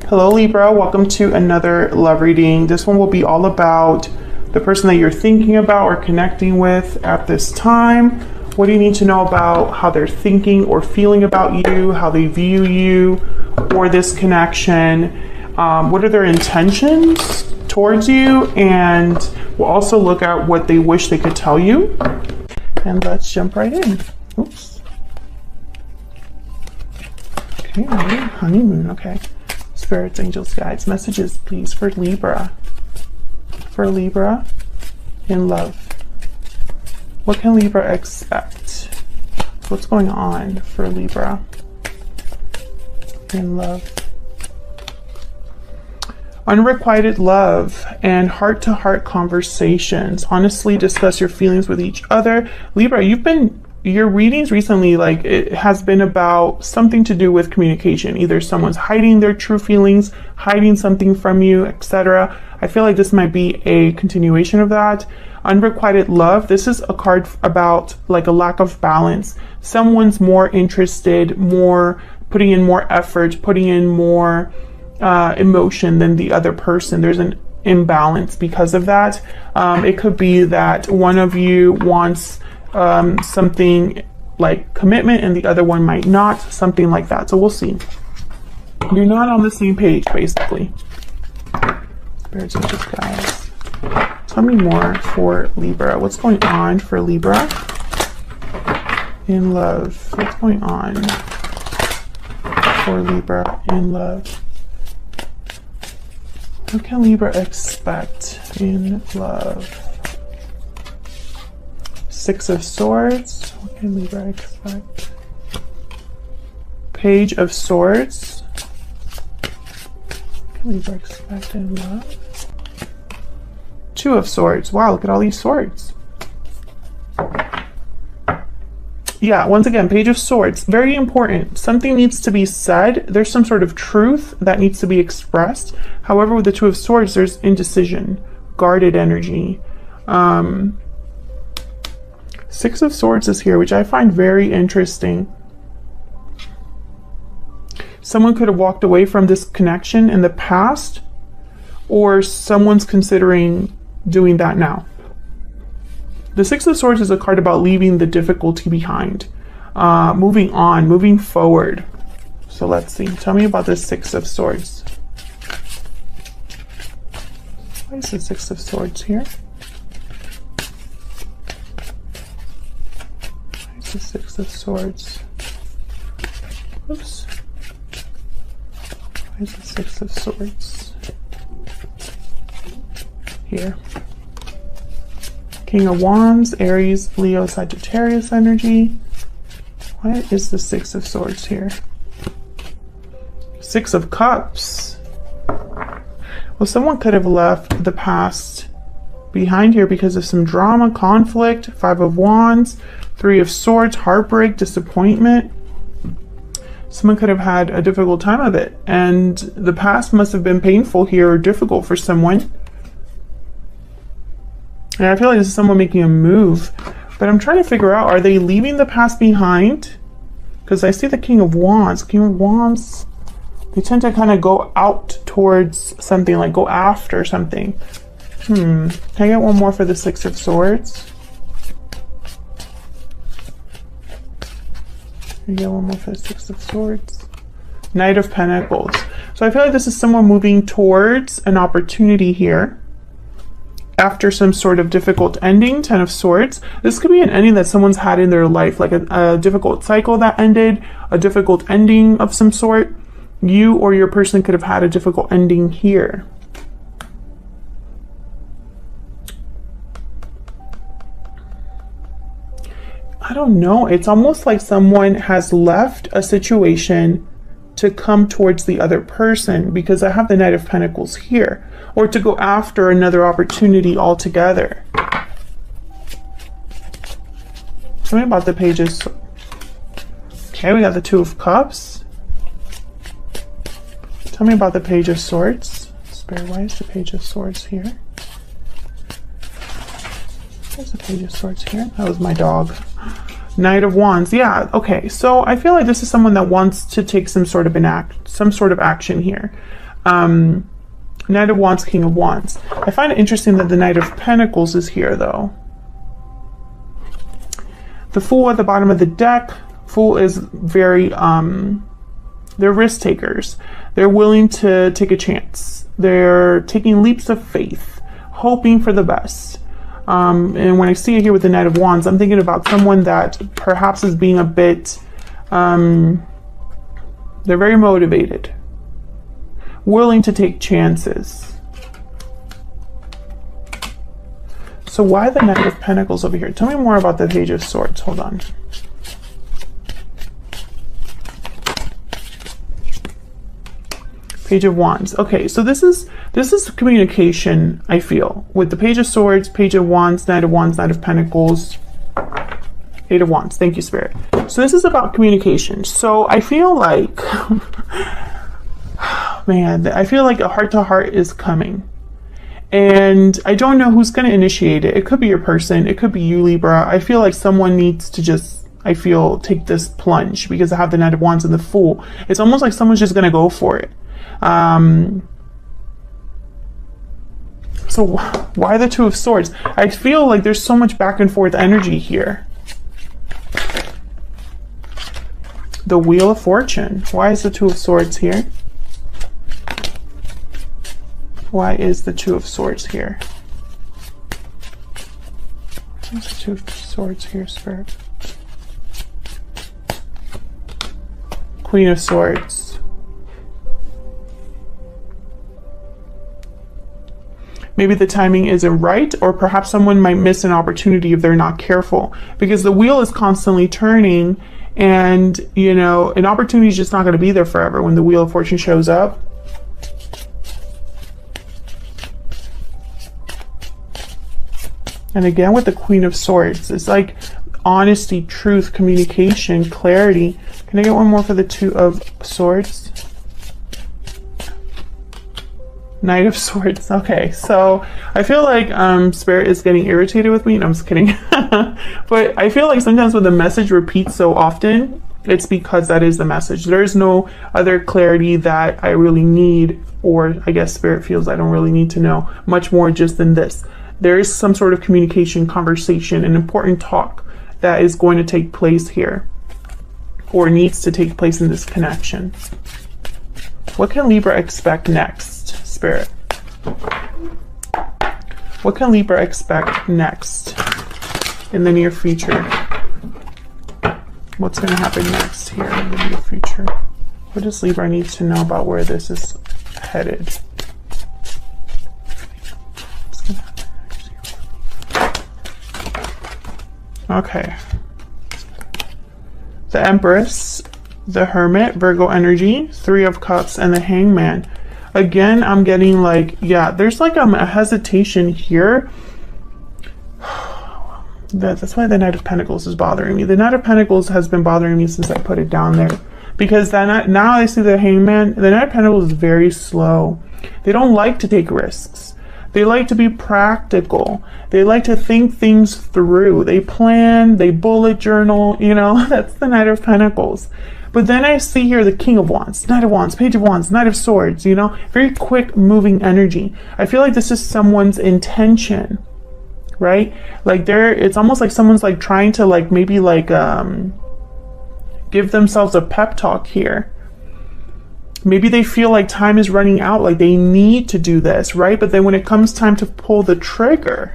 Hello Libra, welcome to another love reading. This one will be all about the person that you're thinking about or connecting with at this time. What do you need to know about how they're thinking or feeling about you, how they view you or this connection? What are their intentions towards you? And we'll also look at what they wish they could tell you. And let's jump right in. Oops. Okay, honeymoon, okay. Spirits, angels, guides, messages, please, for Libra. For Libra in love. What can Libra expect? What's going on for Libra in love? Unrequited love and heart-to-heart conversations. Honestly, discuss your feelings with each other. Libra, your readings recently, like, it has been about something to do with communication. Either someone's hiding their true feelings, hiding something from you, etc. I feel like this might be a continuation of that. Unrequited love. This is a card about like a lack of balance. Someone's more interested, putting in more effort, putting in more emotion than the other person. There's an imbalance because of that. It could be that one of you wants something like commitment and the other one might not, something like that. So we'll see. You're not on the same page, basically. Spirits, angels, guys. Tell me more for Libra. What's going on for Libra in love? What's going on for Libra in love? What can Libra expect in love? Six of Swords. What can Libra expect? Page of Swords. What can Libra expect in love? Two of Swords. Wow, look at all these swords. Yeah, once again, Page of Swords. Very important. Something needs to be said. There's some sort of truth that needs to be expressed. However, with the Two of Swords, there's indecision, guarded energy. Six of Swords is here, which I find very interesting. Someone could have walked away from this connection in the past, or someone's considering doing that now. The Six of Swords is a card about leaving the difficulty behind, moving on, moving forward. So let's see. Tell me about the Six of Swords. Why is the Six of Swords here? The Six of Swords. Oops. Why is the Six of Swords here? King of Wands, Aries, Leo, Sagittarius energy. Why is the Six of Swords here? Six of Cups. Well, someone could have left the past behind here because of some drama, conflict. Five of Wands. Three of Swords, heartbreak, disappointment. Someone could have had a difficult time of it, and the past must have been painful here or difficult for someone. And I feel like this is someone making a move, but I'm trying to figure out, are they leaving the past behind? Because I see the King of Wands. King of Wands, they tend to kind of go out towards something, like go after something. Can I get one more for the Six of Swords? You get one more for the Six of Swords. Knight of Pentacles. So I feel like this is someone moving towards an opportunity here after some sort of difficult ending. Ten of Swords. This could be an ending that someone's had in their life, like a difficult cycle that ended, a difficult ending of some sort. You or your person could have had a difficult ending here. I don't know. It's almost like someone has left a situation to come towards the other person, because I have the Knight of Pentacles here, or to go after another opportunity altogether. Tell me about the pages. Okay, we got the Two of Cups. Tell me about the Page of Swords. Spirit, why is the Page of Swords here? There's the Page of Swords here. That was my dog. Knight of Wands. Yeah, okay. So I feel like this is someone that wants to take some sort of action here. Knight of Wands, King of Wands. I find it interesting that the Knight of Pentacles is here, though. The Fool at the bottom of the deck. Fool is very, they're risk takers. They're willing to take a chance. They're taking leaps of faith, hoping for the best. And when I see it here with the Knight of Wands, I'm thinking about someone that perhaps is being a bit, they're very motivated, willing to take chances. So why the Knight of Pentacles over here? Tell me more about the Page of Swords. Hold on. Page of Wands. Okay, so this is communication, I feel, with the Page of Swords, Page of Wands, Knight of Pentacles, Eight of Wands. Thank you, Spirit. So this is about communication. So I feel like, man, I feel like a heart-to-heart is coming. And I don't know who's going to initiate it. It could be your person. It could be you, Libra. I feel like someone needs to just, take this plunge, because I have the Knight of Wands and the Fool. It's almost like someone's just going to go for it. So why the Two of Swords? I feel like there's so much back and forth energy here. The Wheel of Fortune. Why is the Two of Swords here? Why is the Two of Swords here? What's the Two of Swords here, Spirit? Queen of Swords. Maybe the timing isn't right, or perhaps someone might miss an opportunity if they're not careful, because the wheel is constantly turning, and an opportunity is just not going to be there forever when the Wheel of Fortune shows up. And again, with the Queen of Swords, it's like honesty, truth, communication, clarity. Can I get one more for the Two of Swords? Knight of Swords. Okay, so I feel like Spirit is getting irritated with me. No, I'm just kidding. But I feel like sometimes when the message repeats so often, it's because that is the message. There is no other clarity that I really need, or I guess Spirit feels I don't really need to know much more just than this. There is some sort of communication, conversation, an important talk that is going to take place here, or needs to take place in this connection. What can Libra expect next, Spirit? What can Libra expect next in the near future? What's going to happen next here in the near future? What does Libra need to know about where this is headed? Okay. The Empress, the Hermit, Virgo energy, Three of Cups, and the Hangman. Again, I'm getting like, yeah, there's like a hesitation here. That's why the Knight of Pentacles is bothering me. The Knight of Pentacles has been bothering me since I put it down there. Because now I see the Hangman. The Knight of Pentacles is very slow. They don't like to take risks. They like to be practical. They like to think things through. They plan, they bullet journal, that's the Knight of Pentacles. But then I see here the King of Wands, Knight of Wands, Page of Wands, Knight of Swords, very quick moving energy. I feel like this is someone's intention, right? Like it's almost like someone's like trying to maybe give themselves a pep talk here. Maybe they feel like time is running out, like they need to do this, right? But then when it comes time to pull the trigger,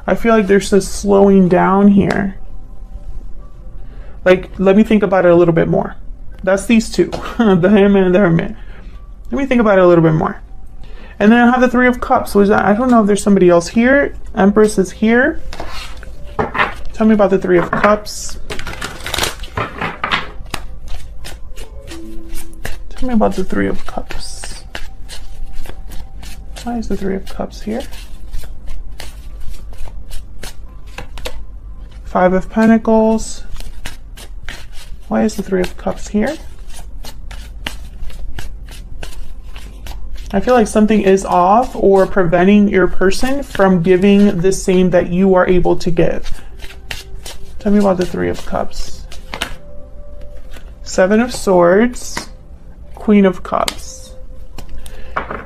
I feel like there's this slowing down here. Like, let me think about it a little bit more. That's these two, the Hangman and the Hermit. Let me think about it a little bit more. And then I have the Three of Cups. So I don't know if there's somebody else here. Empress is here. Tell me about the Three of Cups. Tell me about the Three of Cups. Why is the Three of Cups here? Five of Pentacles. Why is the Three of Cups here? I feel like something is off or preventing your person from giving the same that you are able to give. Tell me about the Three of Cups. Seven of Swords. Queen of Cups.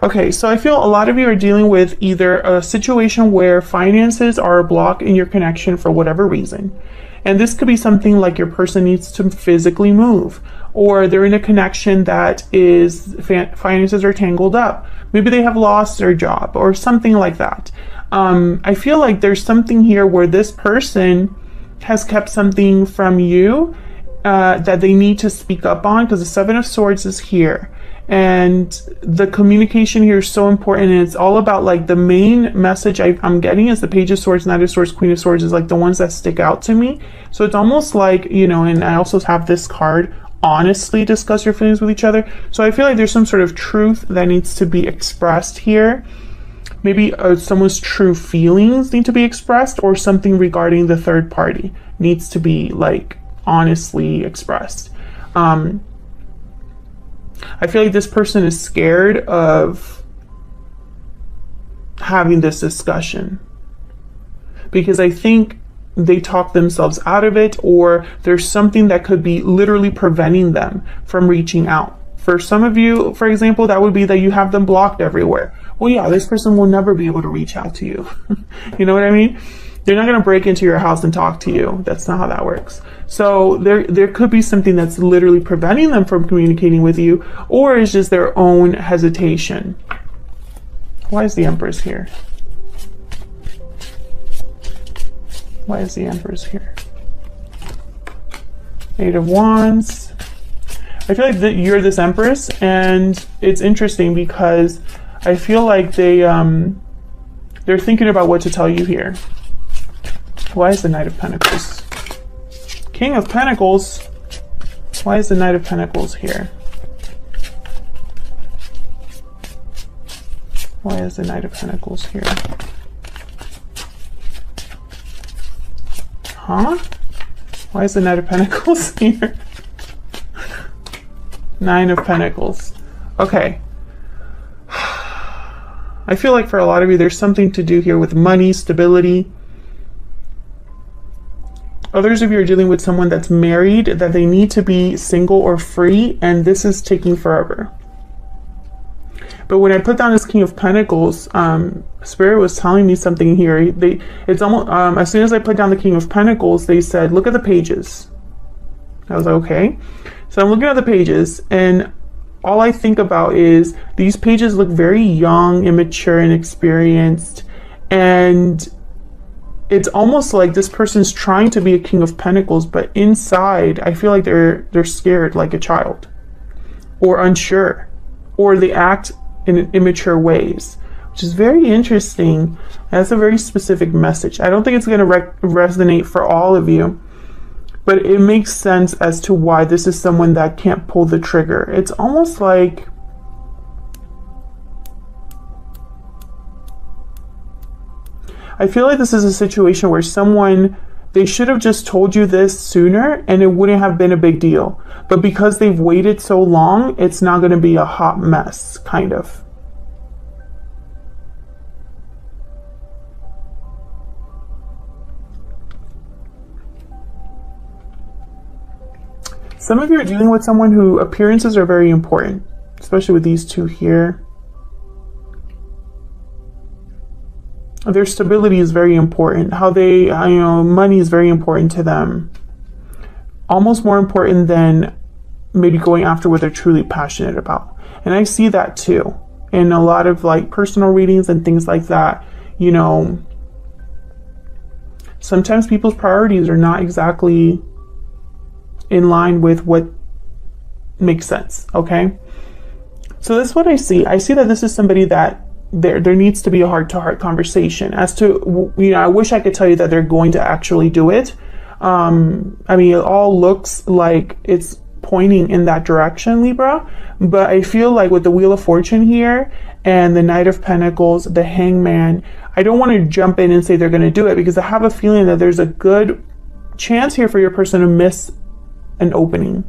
Okay, so I feel a lot of you are dealing with either a situation where finances are a block in your connection for whatever reason. And this could be something like your person needs to physically move, or they're in a connection that is finances are tangled up. Maybe they have lost their job or something like that. I feel like there's something here where this person has kept something from you that they need to speak up on, because the Seven of Swords is here. And the communication here is so important, and it's all about like the main message I'm getting is the Page of Swords, Knight of Swords, Queen of Swords is like the ones that stick out to me. So it's almost like, you know, and I also have this card, honestly discuss your feelings with each other. So I feel like there's some sort of truth that needs to be expressed here. Maybe someone's true feelings need to be expressed, or something regarding the third party needs to be like honestly expressed. I feel like this person is scared of having this discussion, because I think they talk themselves out of it, or there's something that could be literally preventing them from reaching out. For some of you, for example, that would be that you have them blocked everywhere. Well, yeah, this person will never be able to reach out to you. You know what I mean? They're not going to break into your house and talk to you. That's not how that works. So there could be something that's literally preventing them from communicating with you, or it's just their own hesitation. Why is the Empress here? Why is the Empress here? Eight of Wands. I feel like you're this Empress, and it's interesting because I feel like they're thinking about what to tell you here. Why is the Knight of Pentacles? King of Pentacles. Why is the Knight of Pentacles here? Why is the Knight of Pentacles here? Huh? Why is the Knight of Pentacles here? Nine of Pentacles. Okay. I feel like for a lot of you, there's something to do here with money, stability. Others of you are dealing with someone that's married, that they need to be single or free, and this is taking forever. But when I put down this King of Pentacles, Spirit was telling me something here. It's almost as soon as I put down the King of Pentacles, they said, "Look at the pages." I was like, okay. So I'm looking at the pages, and all I think about is these pages look very young, immature, and inexperienced, and it's almost like this person's trying to be a King of Pentacles, but inside, I feel like they're scared like a child, or unsure, or they act in immature ways, which is very interesting. That's a very specific message. I don't think it's going to resonate for all of you, but it makes sense as to why this is someone that can't pull the trigger. It's almost like I feel like this is a situation where they should have just told you this sooner and it wouldn't have been a big deal. But because they've waited so long, it's not going to be a hot mess, kind of. Some of you are dealing with someone who appearances are very important, especially with these two here. Their stability is very important. How they, money is very important to them. Almost more important than maybe going after what they're truly passionate about. And I see that too in a lot of like personal readings and things like that. Sometimes people's priorities are not exactly in line with what makes sense. Okay. So that's what I see. I see that this is somebody that there needs to be a heart-to-heart conversation as to, I wish I could tell you that they're going to actually do it. It all looks like it's pointing in that direction, Libra, but I feel like with the Wheel of Fortune here and the Knight of Pentacles, the Hangman, I don't want to jump in and say they're going to do it, because I have a feeling that there's a good chance here for your person to miss an opening.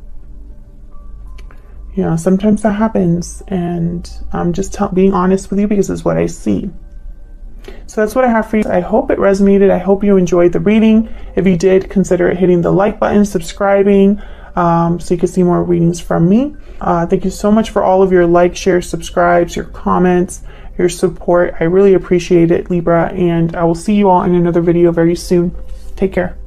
Sometimes that happens, and I'm just being honest with you because it's what I see. So that's what I have for you. I hope it resonated. I hope you enjoyed the reading. If you did, consider hitting the like button, subscribing. so you can see more readings from me. Thank you so much for all of your likes, shares, subscribes, your comments, your support. I really appreciate it, Libra, and I will see you all in another video very soon. Take care.